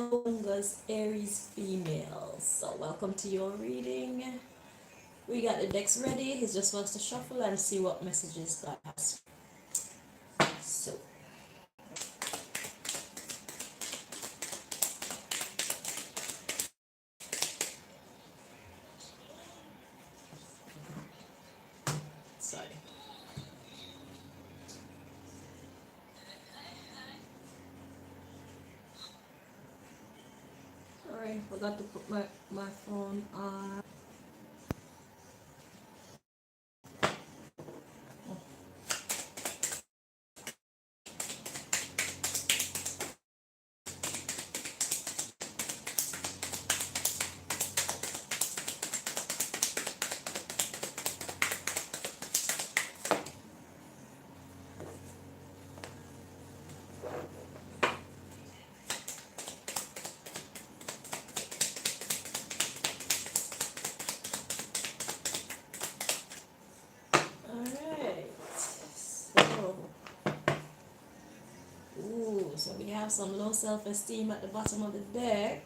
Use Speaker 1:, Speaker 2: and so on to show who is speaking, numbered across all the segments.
Speaker 1: Youngaz, Aries female. So welcome to your reading. We got the decks ready. It's just for us to shuffle and see what messages God has. So sorry. Sorry, forgot to put my phone on. Alright. So so we have some low self-esteem at the bottom of the deck.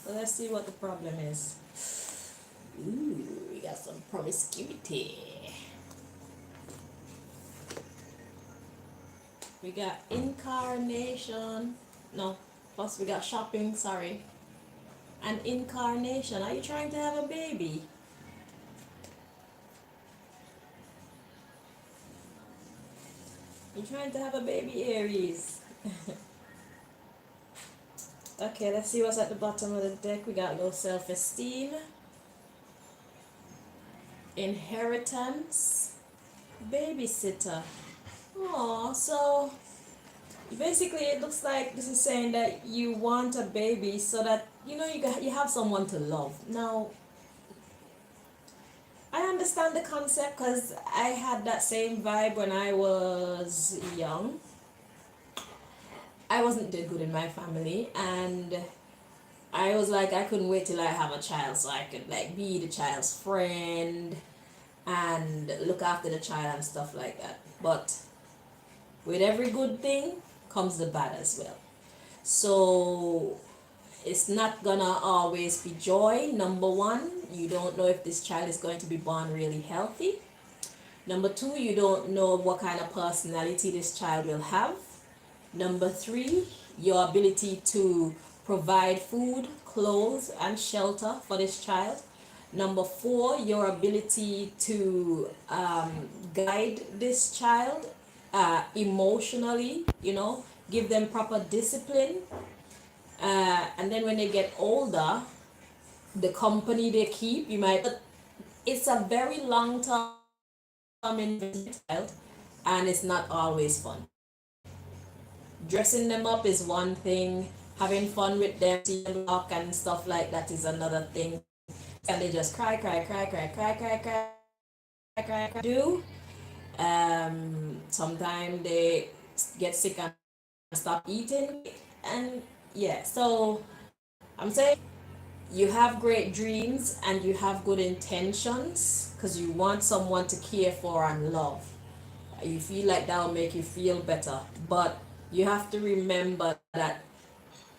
Speaker 1: So let's see what the problem is. We got some promiscuity. We got incarnation. No, plus we got shopping, sorry. And incarnation. Are you trying to have a baby? You're trying to have a baby, Aries. Okay, let's see what's at the bottom of the deck. We got low self-esteem, inheritance, babysitter. Oh, so basically it looks like this is saying that you want a baby so that you have someone to love. Now, I understand the concept because I had that same vibe when I was young. I wasn't doing good in my family, and I was like, I couldn't wait till I have a child so I could like be the child's friend and look after the child and stuff like that. But with every good thing comes the bad as well. So it's not gonna always be joy. Number one, you don't know if this child is going to be born really healthy. Number two, you don't know what kind of personality this child will have. Number three, your ability to provide food, clothes, and shelter for this child. Number four, your ability to guide this child emotionally, give them proper discipline. And then when they get older, the company they keep, it's a very long term investment, and it's not always fun. Dressing them up is one thing, having fun with them, seeing them walk and stuff like that is another thing. And they just cry, cry, cry, cry, cry, cry, cry, cry, cry, do. Sometimes they get sick and stop eating. And yeah, so I'm saying you have great dreams and you have good intentions because you want someone to care for and love. You feel like that will make you feel better, but you have to remember that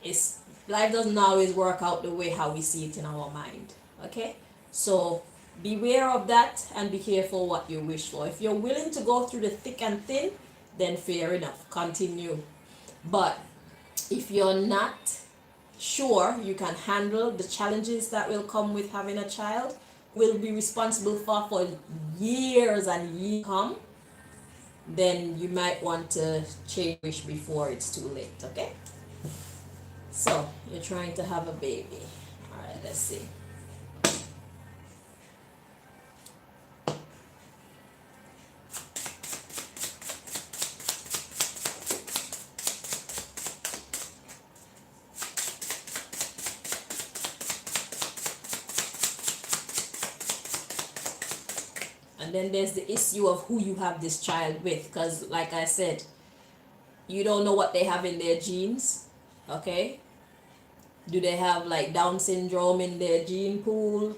Speaker 1: it's life doesn't always work out the way how we see it in our mind. Okay, so beware of that and be careful what you wish for. If you're willing to go through the thick and thin, then fair enough, continue. But if you're not sure you can handle the challenges that will come with having a child, will be responsible for years and years come, then you might want to change wish before it's too late. Okay, so you're trying to have a baby. All right, let's see. And then there's the issue of who you have this child with, because like I said, you don't know what they have in their genes. Okay, do they have like Down syndrome in their gene pool?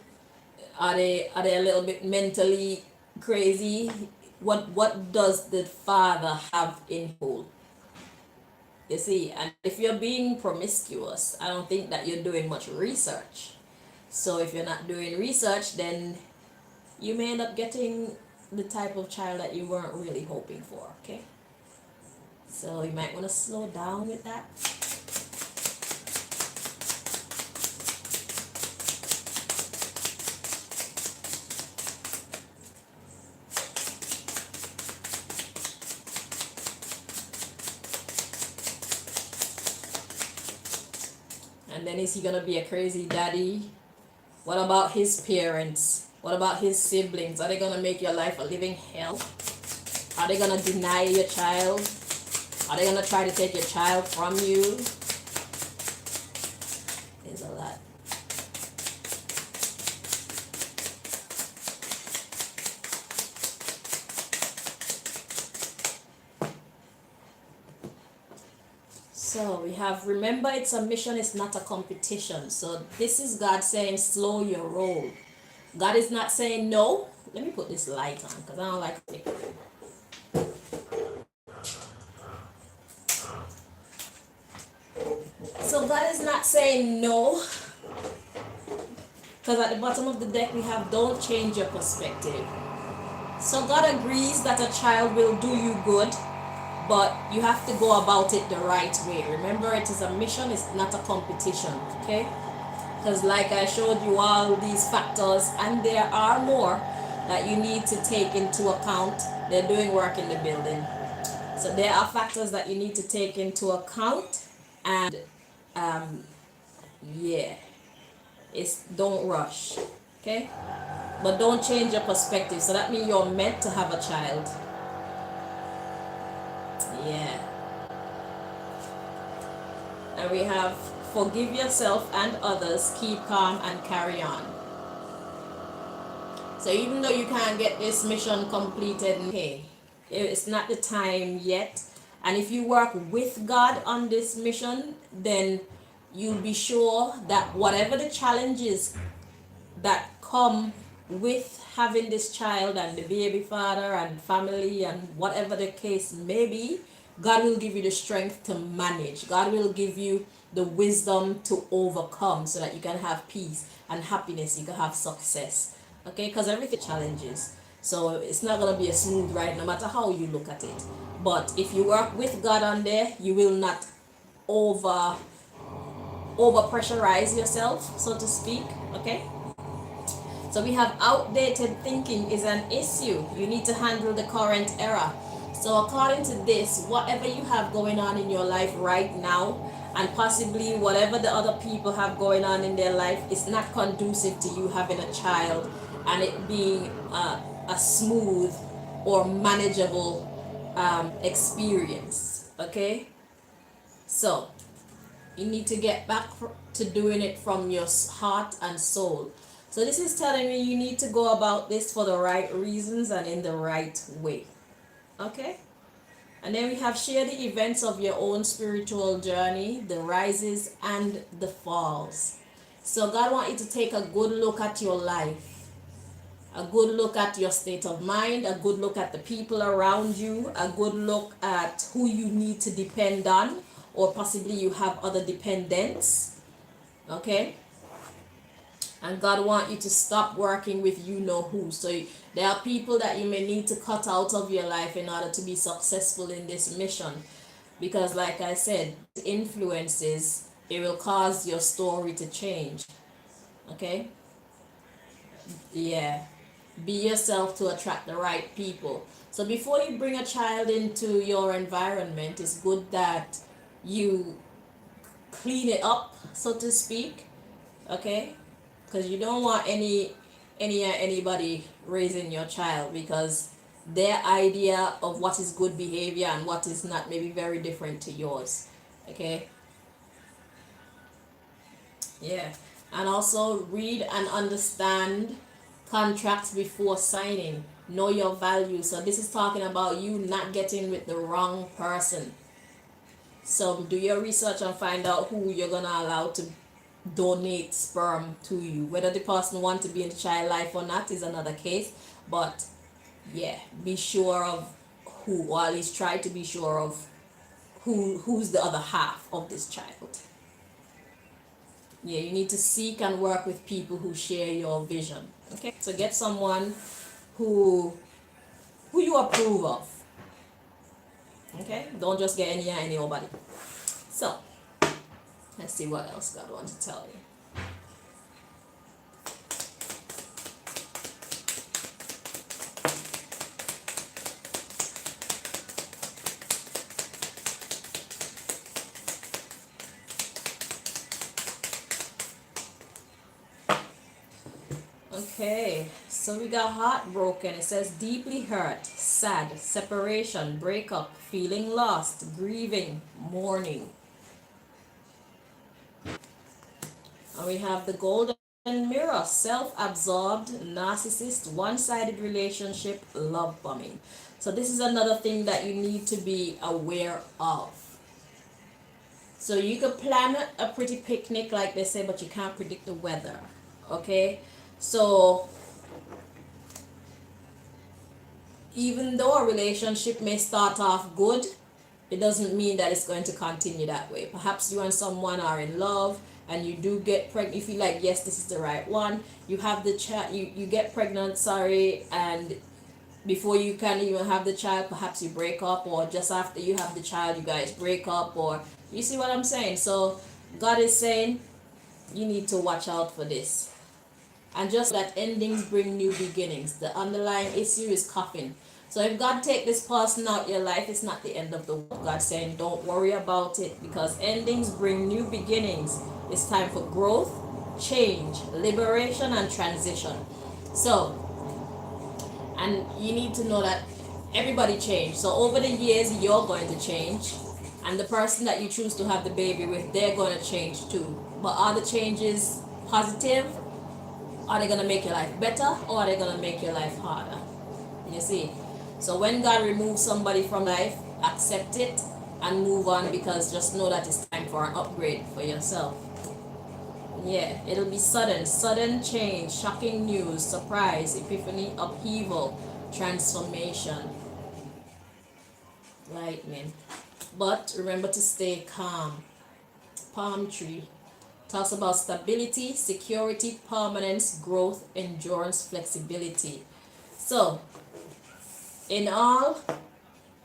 Speaker 1: Are they a little bit mentally crazy? What does the father have in pool? You see, and if you're being promiscuous, I don't think that you're doing much research. So if you're not doing research, then you may end up getting the type of child that you weren't really hoping for, okay? So you might want to slow down with that. And then is he gonna be a crazy daddy? What about his parents? What about his siblings? Are they gonna make your life a living hell? Are they gonna deny your child? Are they gonna try to take your child from you? There's a lot. So we have, remember, it's a mission, it's not a competition. So this is God saying slow your roll. God is not saying no. Let me put this light on because I don't like it. So God is not saying no, because at the bottom of the deck we have don't change your perspective. So God agrees that a child will do you good, but you have to go about it the right way. Remember, it is a mission, it's not a competition, okay? Because like I showed you all these factors, and there are more that you need to take into account. They're doing work in the building. So there are factors that you need to take into account, and yeah, it's don't rush, okay? But don't change your perspective. So that means you're meant to have a child. Yeah. And we have forgive yourself and others, keep calm and carry on. So even though you can't get this mission completed, okay, it's not the time yet. And if you work with God on this mission, then you'll be sure that whatever the challenges that come with having this child and the baby father and family and whatever the case may be, God will give you the strength to manage. God will give you the wisdom to overcome so that you can have peace and happiness, you can have success. Okay, because everything challenges. So it's not going to be a smooth ride no matter how you look at it. But if you work with God on there, you will not over pressurize yourself, so to speak. Okay. So we have outdated thinking is an issue. You need to handle the current era. So according to this, whatever you have going on in your life right now, and possibly whatever the other people have going on in their life, is not conducive to you having a child and it being a smooth or manageable experience. Okay? So you need to get back to doing it from your heart and soul. So this is telling me you need to go about this for the right reasons and in the right way. Okay? And then we have share the events of your own spiritual journey, the rises and the falls. So God wants you to take a good look at your life, a good look at your state of mind, a good look at the people around you, a good look at who you need to depend on, or possibly you have other dependents. Okay? And God wants you to stop working with you know who. So there are people that you may need to cut out of your life in order to be successful in this mission. Because like I said, influences, it will cause your story to change. Okay? Yeah. Be yourself to attract the right people. So before you bring a child into your environment, it's good that you clean it up, so to speak. Okay? Because you don't want anybody raising your child, because their idea of what is good behavior and what is not may be very different to yours. Okay? Yeah. And also read and understand contracts before signing. Know your value. So this is talking about you not getting with the wrong person. So do your research and find out who you're gonna allow to donate sperm to you. Whether the person wants to be in the child life or not is another case. But yeah, be sure of who, or at least try to be sure of who's the other half of this child. Yeah, you need to seek and work with people who share your vision. Okay, so get someone who you approve of. Okay, don't just get any nobody. So let's see what else God wants to tell you. Okay, so we got heartbroken. It says deeply hurt, sad, separation, breakup, feeling lost, grieving, mourning. And we have the golden mirror, self-absorbed, narcissist, one-sided relationship, love bombing. So this is another thing that you need to be aware of. So you could plan a pretty picnic like they say, but you can't predict the weather. Okay? So even though a relationship may start off good, it doesn't mean that it's going to continue that way. Perhaps you and someone are in love and you do get pregnant. You feel like, yes, this is the right one. You have the child, you get pregnant, sorry, and before you can even have the child, perhaps you break up, or just after you have the child, you guys break up, or you see what I'm saying? So God is saying you need to watch out for this. And just that endings bring new beginnings. The underlying issue is coughing. So if God take this person out your life, it's not the end of the world. God's saying don't worry about it, because endings bring new beginnings. It's time for growth, change, liberation, and transition. So, and you need to know that everybody changed. So over the years, you're going to change. And the person that you choose to have the baby with, they're going to change too. But are the changes positive? Are they going to make your life better, or are they going to make your life harder? You see? So when God removes somebody from life, accept it and move on, because just know that it's time for an upgrade for yourself. Yeah, it'll be sudden change, shocking news, surprise, epiphany, upheaval, transformation, lightning. But remember to stay calm. Palm tree talks about stability, security, permanence, growth, endurance, flexibility. So, in all,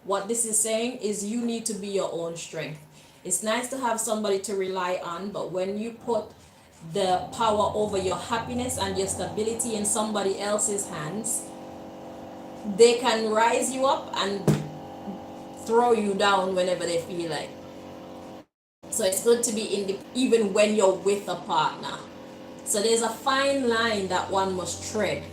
Speaker 1: what this is saying is you need to be your own strength. It's nice to have somebody to rely on, but when you put the power over your happiness and your stability in somebody else's hands, they can rise you up and throw you down whenever they feel like. So it's good to be even when you're with a partner. So there's a fine line that one must tread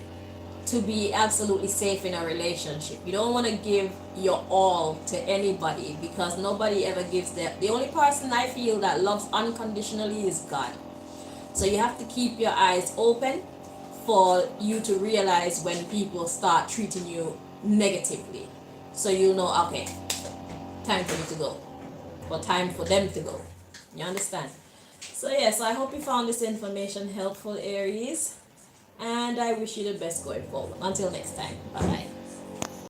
Speaker 1: to be absolutely safe in a relationship. You don't want to give your all to anybody, because nobody ever gives that. The only person I feel that loves unconditionally is God. So you have to keep your eyes open for you to realize when people start treating you negatively. So you'll know, okay, time for me to go, or time for them to go. You understand? So yes, I hope you found this information helpful, Aries, and I wish you the best going forward. Until next time, bye bye.